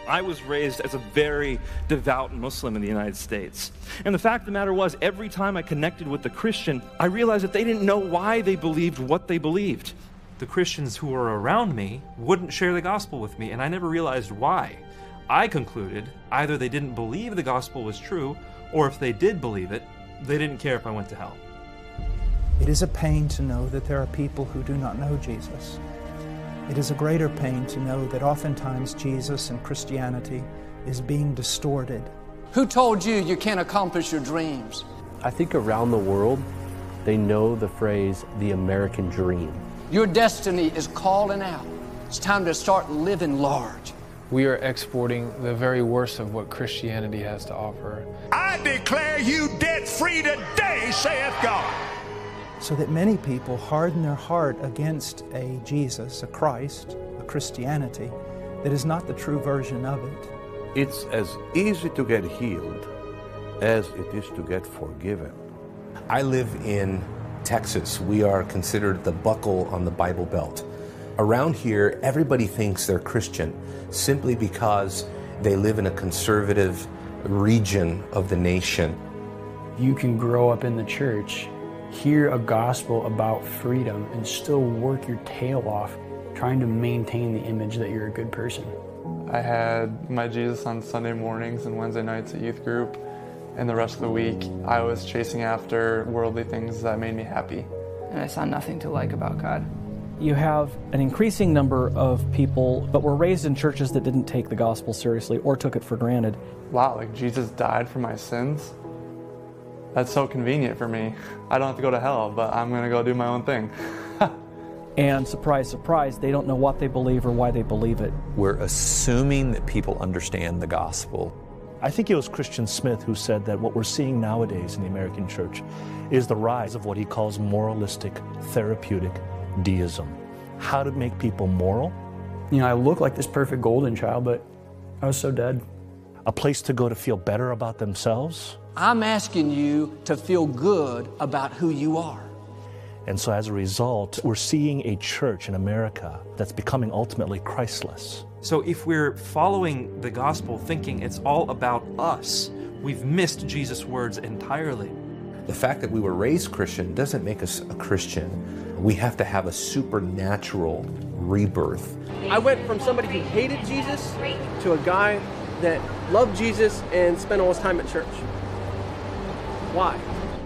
I was raised as a very devout Muslim in the United States. And the fact of the matter was, every time I connected with a Christian, I realized that they didn't know why they believed what they believed. The Christians who were around me wouldn't share the gospel with me, and I never realized why. I concluded either they didn't believe the gospel was true, or if they did believe it, they didn't care if I went to hell. It is a pain to know that there are people who do not know Jesus. It is a greater pain to know that oftentimes Jesus and Christianity is being distorted. Who told you you can't accomplish your dreams? I think around the world, they know the phrase, the American dream. Your destiny is calling out. It's time to start living large. We are exporting the very worst of what Christianity has to offer. I declare you debt-free today, saith God. So that many people harden their heart against a Jesus, a Christ, a Christianity that is not the true version of it. It's as easy to get healed as it is to get forgiven. I live in Texas. We are considered the buckle on the Bible Belt. Around here, everybody thinks they're Christian simply because they live in a conservative region of the nation. You can grow up in the church, hear a gospel about freedom, and still work your tail off trying to maintain the image that you're a good person. I had my Jesus on Sunday mornings and Wednesday nights at youth group, and the rest of the week I was chasing after worldly things that made me happy. And I saw nothing to like about God. You have an increasing number of people but were raised in churches that didn't take the gospel seriously or took it for granted. Wow, like Jesus died for my sins? That's so convenient for me. I don't have to go to hell, but I'm going to go do my own thing. And surprise, surprise, they don't know what they believe or why they believe it. We're assuming that people understand the gospel. I think it was Christian Smith who said that what we're seeing nowadays in the American church is the rise of what he calls moralistic, therapeutic deism. How to make people moral. You know, I look like this perfect golden child, but I was so dead. A place to go to feel better about themselves. I'm asking you to feel good about who you are. And so as a result, we're seeing a church in America that's becoming ultimately Christless. So if we're following the gospel thinking it's all about us, we've missed Jesus' words entirely. The fact that we were raised Christian doesn't make us a Christian. We have to have a supernatural rebirth. I went from somebody who hated Jesus to a guy that loved Jesus and spent all his time at church. Why?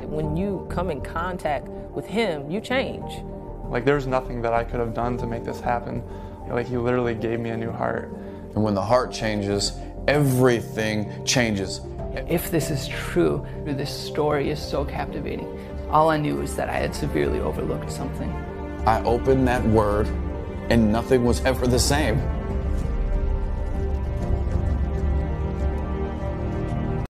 When you come in contact with him, you change. Like, there's nothing that I could have done to make this happen. Like, he literally gave me a new heart. And when the heart changes, everything changes. If this is true, this story is so captivating. All I knew was that I had severely overlooked something. I opened that word, and nothing was ever the same.